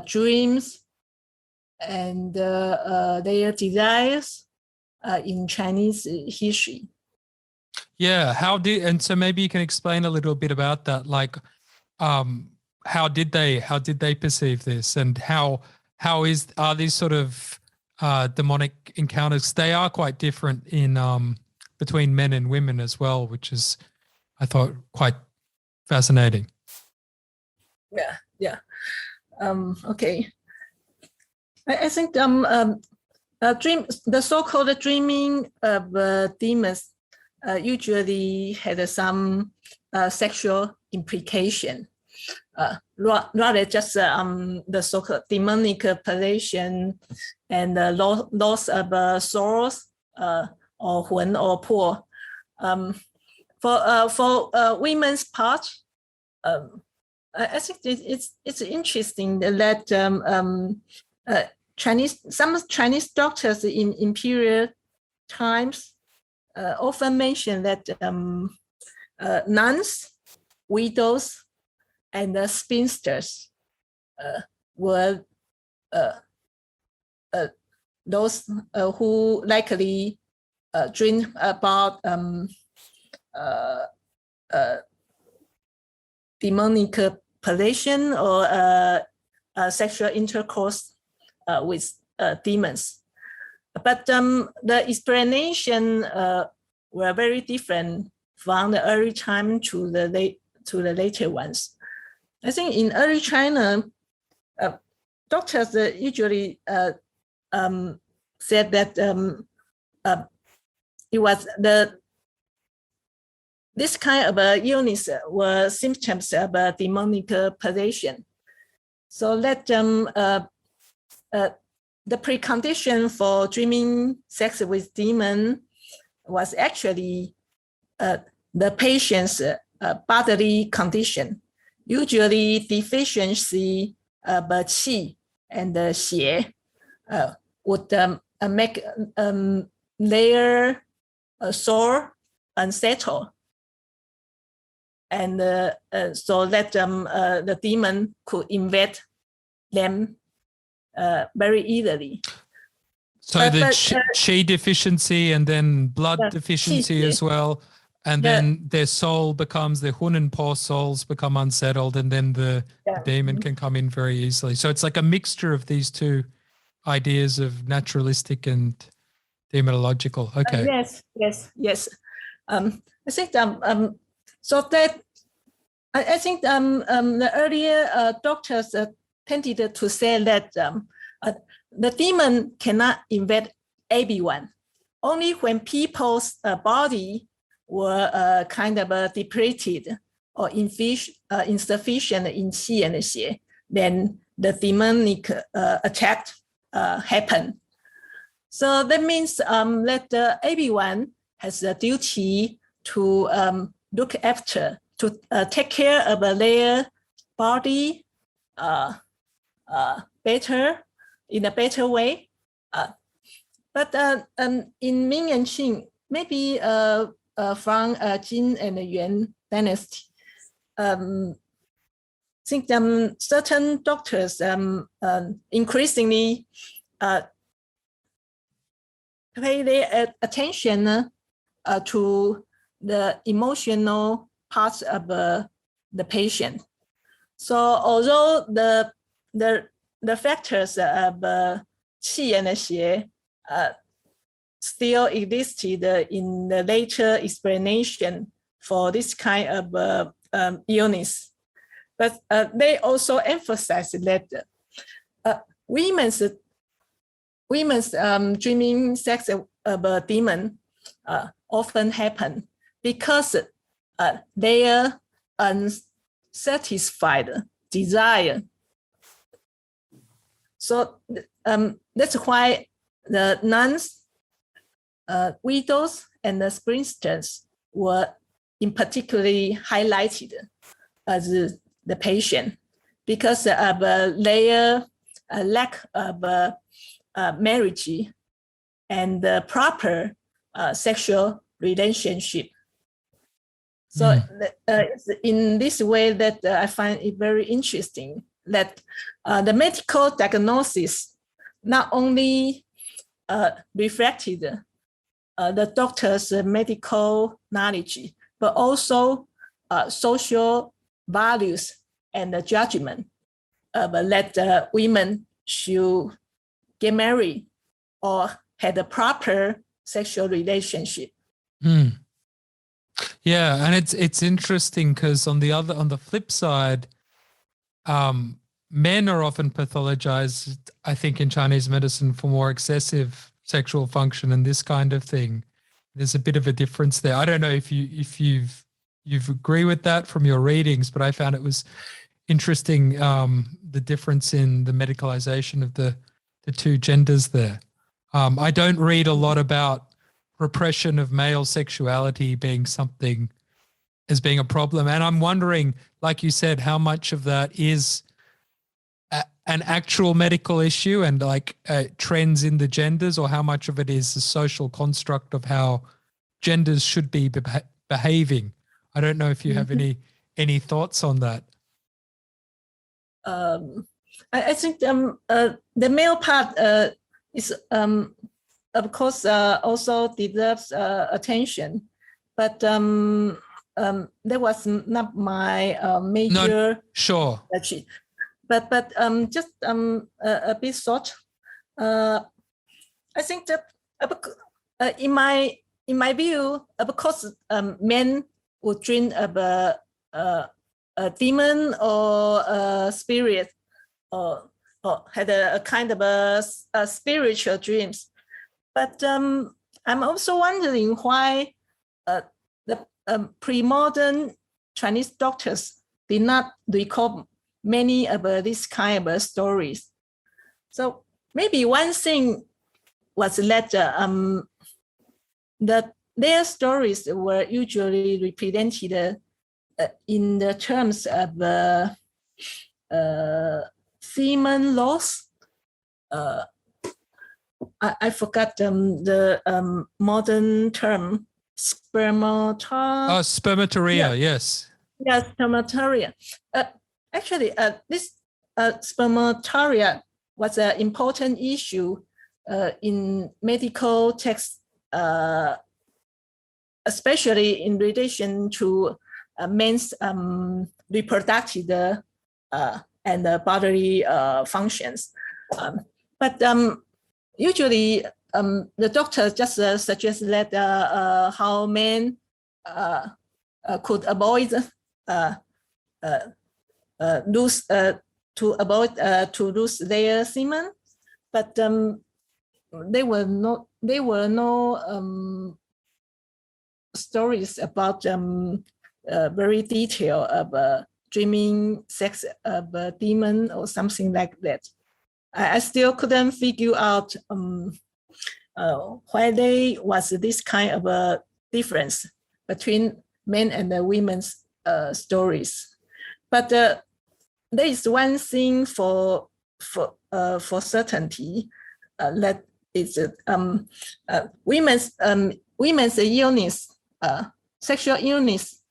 S2: dreams and their desires in Chinese history.
S1: Yeah, and so maybe you can explain a little bit about that, like how did they perceive this, and are these sort of demonic encounters? They are quite different in between men and women as well, which is, I thought, quite fascinating.
S2: Yeah. Okay. I think the so-called dreaming of demons usually had some sexual implication, rather just the so-called demonic possession and loss of souls or Hun or Po. For women's part, I think it's interesting that some Chinese doctors in imperial times often mention that nuns, widows, and spinsters were those who likely dream about demonic possession or sexual intercourse with demons. But the explanation were very different from the early time to the later ones. I think in early China, doctors usually said that it was this kind of illness were symptoms of demonic possession. So that the precondition for dreaming sex with demon was actually the patient's bodily condition, usually deficiency of qi and xie would make their soul unsettled, and so that the demon could invade them very easily.
S1: So qi deficiency and then blood deficiency as well. And then their soul becomes, their hun and po souls become unsettled, and then the demon can come in very easily. So it's like a mixture of these two ideas of naturalistic and demonological. Okay.
S2: Yes. I think so that I think the earlier doctors tended to say that the demon cannot invade everyone. Only when people's body were kind of depleted or insufficient in qi and xie, then the demonic attack happened. So that means that everyone has a duty to look after, to take care of their body better, in a better way. But in Ming and Qing, maybe from Jin and Yuan dynasty, think certain doctors increasingly pay their attention to the emotional parts of the patient. So although the factors of qi and xie still existed in the later explanation for this kind of illness, but they also emphasize that women's dreaming sex of a demon often happen because their unsatisfied desire. So that's why the nuns, widows, and the spinsters were in particularly highlighted as the patient because of their lack of marriage and the proper sexual relationship. So in this way that I find it very interesting that the medical diagnosis not only reflected the doctor's medical knowledge, but also social values and the judgment that women should get married or had a proper sexual relationship.
S1: Yeah, and it's interesting because on the flip side, men are often pathologized, I think, in Chinese medicine for more excessive sexual function and this kind of thing. There's a bit of a difference there. I don't know if you agree with that from your readings, but I found it was interesting, the difference in the medicalization of the two genders there. I don't read a lot about repression of male sexuality being something as being a problem. And I'm wondering, like you said, how much of that is an actual medical issue and like trends in the genders, or how much of it is a social construct of how genders should be behaving. I don't know if you have any thoughts on that.
S2: I think the male part is of course also deserves attention, but that was not my major.
S1: No, sure.
S2: But just a bit short. I think that in my view, of course, men would dream of a demon or a spirit, or had a kind of a spiritual dreams. But I'm also wondering why the pre-modern Chinese doctors did not record many of these kind of stories. So maybe one thing was that their stories were usually represented in the terms of semen loss. I forgot the modern term,
S1: spermatoria, yes.
S2: Yes, spermatoria. Actually, this spermatoria was an important issue in medical texts, especially in relation to men's reproductive and bodily functions. But usually, the doctor just suggests that how men could avoid lose to lose their semen, but there were no stories about very detailed of dreaming sex of a demon or something like that. I still couldn't figure out why there was this kind of a difference between men and the women's stories. But there is one thing for certainty, that is women's illness, sexual illness,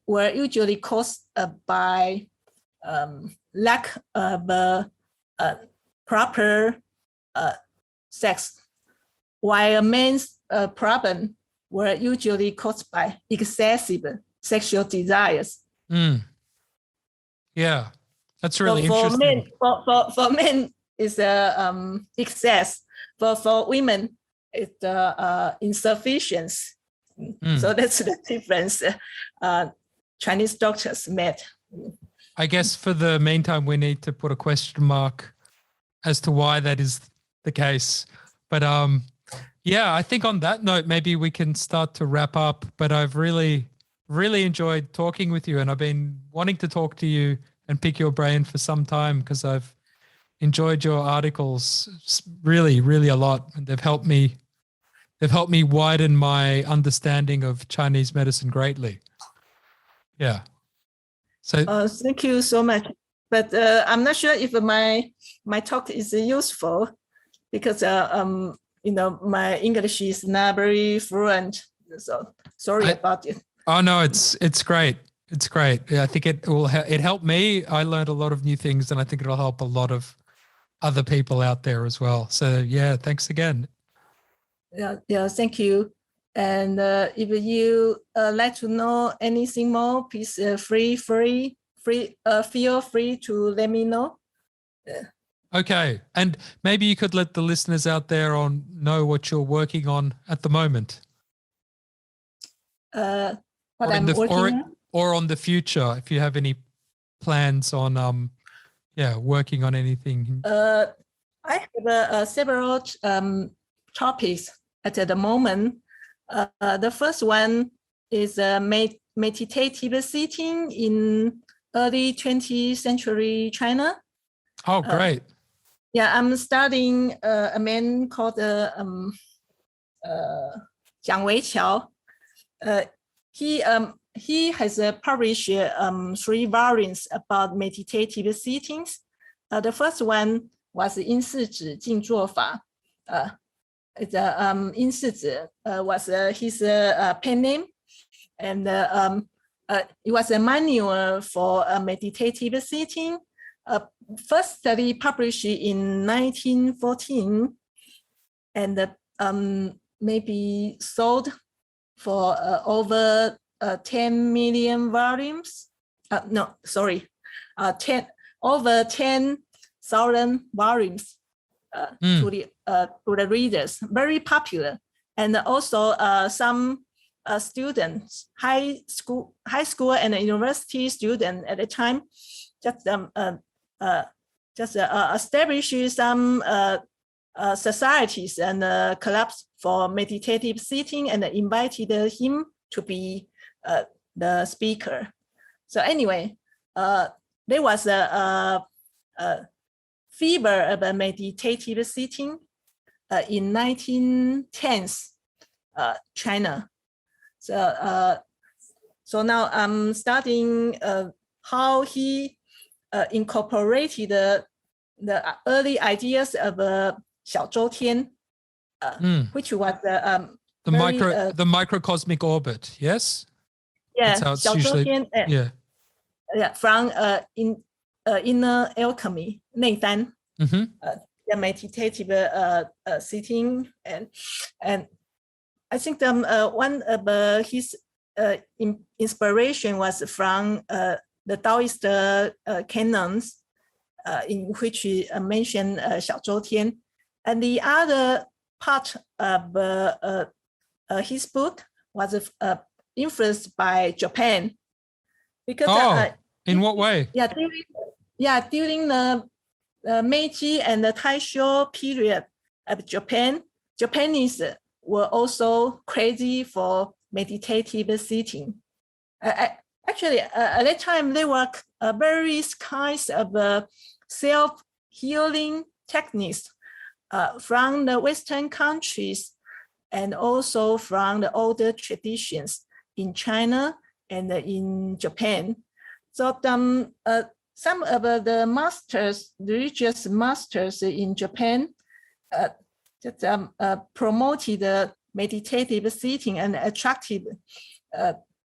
S2: were usually caused by lack of proper sex, while men's problem were usually caused by excessive sexual desires.
S1: Yeah, that's really
S2: so
S1: interesting.
S2: For men, it's excess. For women, it's insufficiency. So that's the difference Chinese doctors made.
S1: I guess for the meantime, we need to put a question mark as to why that is the case. But yeah, I think on that note, maybe we can start to wrap up. But I've really enjoyed talking with you, and I've been wanting to talk to you and pick your brain for some time because I've enjoyed your articles really a lot, and they've helped me widen my understanding of Chinese medicine greatly. Yeah. So
S2: thank you so much. But I'm not sure if my talk is useful because my English is not very fluent. So sorry about it.
S1: Oh no, it's great. It's great. Yeah, I think it helped me. I learned a lot of new things, and I think it'll help a lot of other people out there as well. So yeah, thanks again.
S2: Yeah, thank you. And if you like to know anything more, please feel free to let me know.
S1: Okay, and maybe you could let the listeners out there know what you're working on at the moment.
S2: What I'm working on?
S1: Or on the future, if you have any plans on working on anything.
S2: I have several topics at the moment. The first one is meditative sitting in early 20th century China.
S1: Oh, great.
S2: Yeah, I'm studying a man called Jiang Weiqiao. He has published 3 volumes about meditative sittings. The first one was 因式止静坐法. In式止 was his pen name, and it was a manual for meditative sitting. First study published in 1914, and maybe sold for over 10 million volumes. Over 10,000 volumes to the readers. Very popular, and also some students, high school and university students at the time, just establish some societies and clubs for meditative sitting, and invited him to be the speaker. So anyway, there was a fever of a meditative sitting in 1910s China. So So now I'm studying how he incorporated the early ideas of 小周天, which was
S1: the microcosmic orbit. Yes.
S2: Yeah,
S1: that's how it's
S2: 小周
S1: usually.
S2: 天, from inner alchemy 内丹, the meditative sitting, and I think one of his inspiration was from the Taoist canons, in which he mentioned 小周天, and the other part of his book was influenced by Japan, because
S1: in what way?
S2: During the Meiji and the Taisho period of Japan, Japanese were also crazy for meditative sitting. Actually, at that time, there were various kinds of self-healing techniques from the Western countries and also from the older traditions in China and in Japan. So some of the masters, religious masters in Japan, promoted the meditative sitting and attracted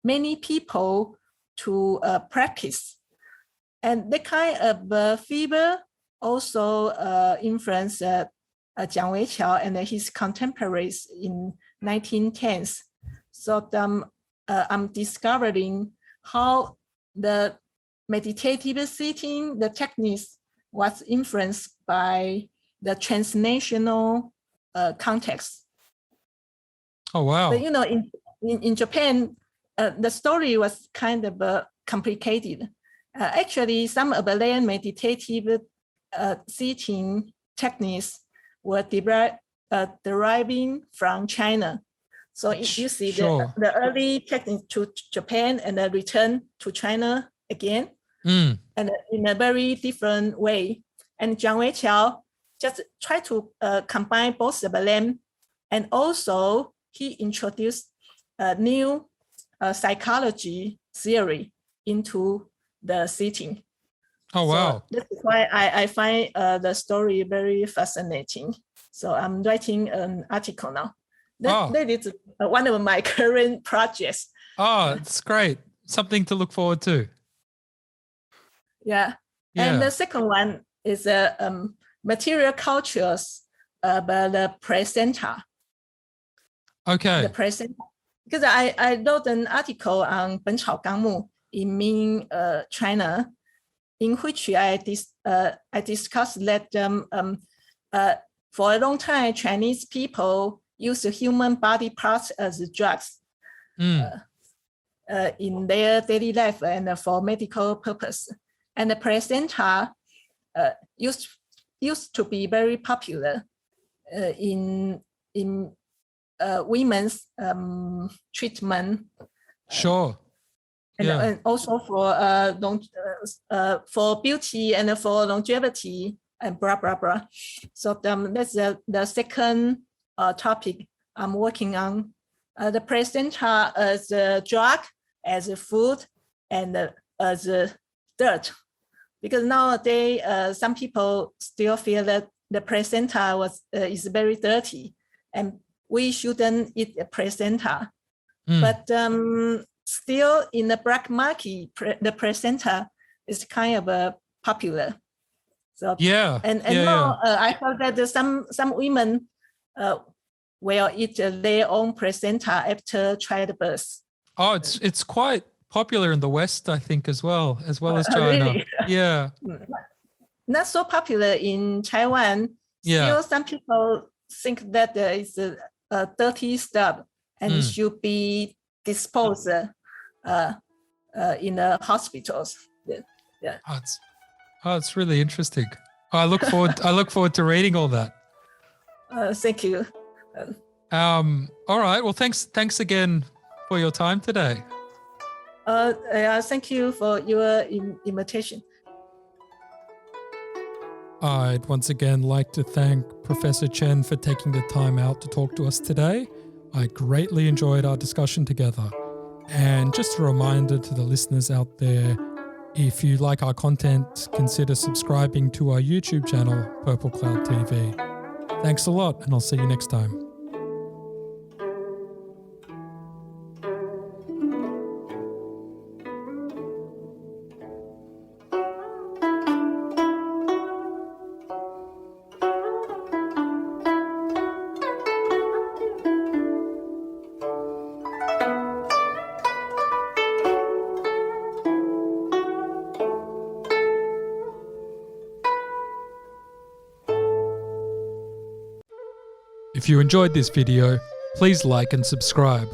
S2: many people to practice. And that kind of fever also influenced Jiang Weiqiao and his contemporaries in 1910s. So I'm discovering how the meditative sitting, the techniques, was influenced by the transnational context.
S1: Oh, wow.
S2: But, in Japan, the story was kind of complicated. Actually, some of the meditative sitting techniques were deriving from China. So you see the early technique to Japan and then return to China again, and in a very different way. And Jiang Weiqiao just tried to combine both of them, and also he introduced a new psychology theory into the sitting.
S1: Oh, wow.
S2: So that's why I find the story very fascinating. So I'm writing an article now. That is one of my current projects.
S1: Oh, it's great. Something to look forward to.
S2: Yeah. And the second one is material cultures by the placenta.
S1: Okay.
S2: The placenta. Because I wrote an article on 本草纲目 in Ming, China, in which I discussed that for a long time, Chinese people use the human body parts as drugs in their daily life and for medical purpose. And the placenta used to be very popular in women's treatment.
S1: Sure.
S2: And also for beauty and for longevity and blah, blah, blah. So that's the second topic I'm working on. The placenta as a drug, as a food, and as a dirt. Because nowadays, some people still feel that the placenta is very dirty and we shouldn't eat the placenta. But still in the black market, the placenta is kind of popular. So now I heard that some women will eat their own placenta after childbirth.
S1: Oh, it's quite popular in the West, I think, as well as China.
S2: Really?
S1: Yeah.
S2: Not so popular in Taiwan. Still, some people think that it's a dirty stuff and should be disposed in the hospitals. Yeah.
S1: It's really interesting. I look forward to reading all that.
S2: Thank you.
S1: All right. Well, thanks again for your time today.
S2: Thank you for your invitation.
S1: I'd once again like to thank Professor Chen for taking the time out to talk to us today. I greatly enjoyed our discussion together. And just a reminder to the listeners out there, if you like our content, consider subscribing to our YouTube channel, Purple Cloud TV. Thanks a lot, and I'll see you next time. If you enjoyed this video, please like and subscribe.